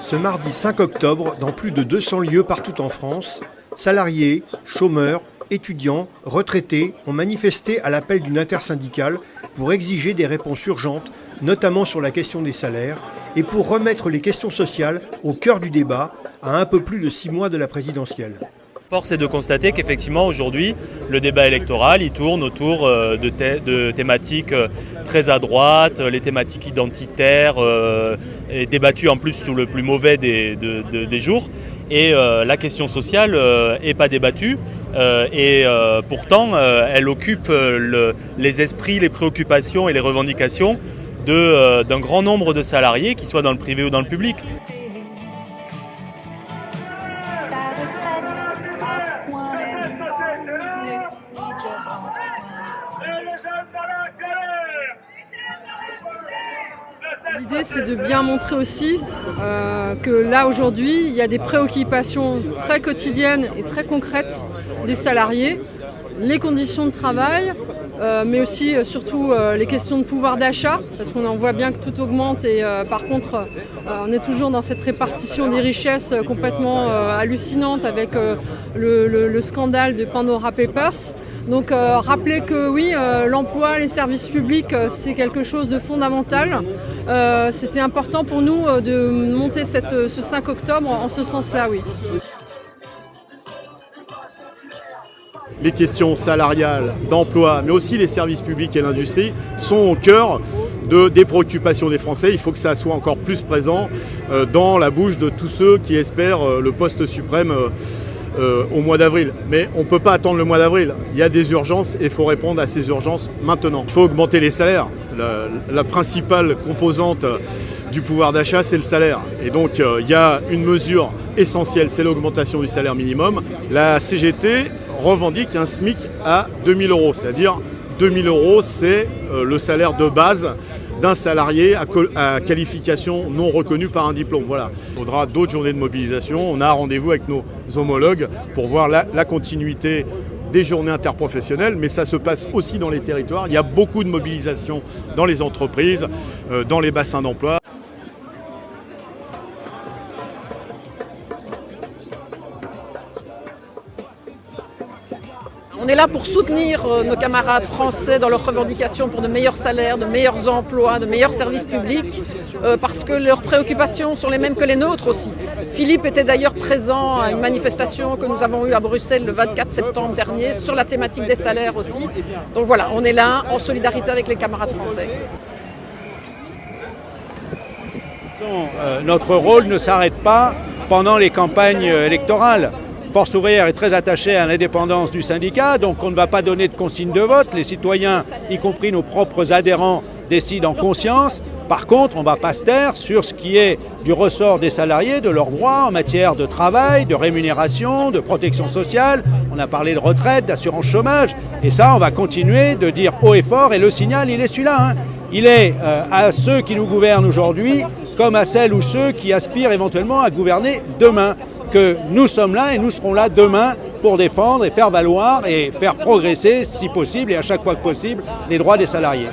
Ce mardi 5 octobre, dans plus de 200 lieux partout en France, salariés, chômeurs, étudiants, retraités ont manifesté à l'appel d'une intersyndicale pour exiger des réponses urgentes, notamment sur la question des salaires, et pour remettre les questions sociales au cœur du débat à un peu plus de 6 mois de la présidentielle. Force est de constater qu'effectivement aujourd'hui le débat électoral il tourne autour de thématiques très à droite, les thématiques identitaires et débattues en plus sous le plus mauvais des jours, et la question sociale n'est pas débattue et pourtant elle occupe les esprits, les préoccupations et les revendications d'un grand nombre de salariés, qu'ils soient dans le privé ou dans le public. L'idée, c'est de bien montrer aussi que là, aujourd'hui, il y a des préoccupations très quotidiennes et très concrètes des salariés, les conditions de travail, mais aussi surtout les questions de pouvoir d'achat, parce qu'on en voit bien que tout augmente et par contre, on est toujours dans cette répartition des richesses complètement hallucinante avec le scandale de Pandora Papers. Donc rappeler que oui, l'emploi, les services publics, c'est quelque chose de fondamental. C'était important pour nous de monter ce 5 octobre en ce sens-là, oui. Les questions salariales, d'emploi, mais aussi les services publics et l'industrie sont au cœur des préoccupations des Français. Il faut que ça soit encore plus présent dans la bouche de tous ceux qui espèrent le poste suprême au mois d'avril. Mais on ne peut pas attendre le mois d'avril. Il y a des urgences et il faut répondre à ces urgences maintenant. Il faut augmenter les salaires. La principale composante du pouvoir d'achat, c'est le salaire. Et donc, il y a une mesure essentielle, c'est l'augmentation du salaire minimum. La CGT revendique un SMIC à 2 000 €. C'est-à-dire 2 000 €, c'est le salaire de base d'un salarié à qualification non reconnue par un diplôme. Voilà. Il faudra d'autres journées de mobilisation. On a rendez-vous avec nos homologues pour voir la continuité des journées interprofessionnelles, mais ça se passe aussi dans les territoires. Il y a beaucoup de mobilisation dans les entreprises, dans les bassins d'emploi. On est là pour soutenir nos camarades français dans leurs revendications pour de meilleurs salaires, de meilleurs emplois, de meilleurs services publics, parce que leurs préoccupations sont les mêmes que les nôtres aussi. Philippe était d'ailleurs présent à une manifestation que nous avons eue à Bruxelles le 24 septembre dernier sur la thématique des salaires aussi. Donc voilà, on est là en solidarité avec les camarades français. Notre rôle ne s'arrête pas pendant les campagnes électorales. Force ouvrière est très attachée à l'indépendance du syndicat, donc on ne va pas donner de consigne de vote. Les citoyens, y compris nos propres adhérents, décident en conscience. Par contre, on ne va pas se taire sur ce qui est du ressort des salariés, de leurs droits en matière de travail, de rémunération, de protection sociale. On a parlé de retraite, d'assurance chômage. Et ça, on va continuer de dire haut et fort. Et le signal, il est celui-là. Il est à ceux qui nous gouvernent aujourd'hui, comme à celles ou ceux qui aspirent éventuellement à gouverner demain, que nous sommes là et nous serons là demain pour défendre et faire valoir et faire progresser, si possible et à chaque fois que possible, les droits des salariés.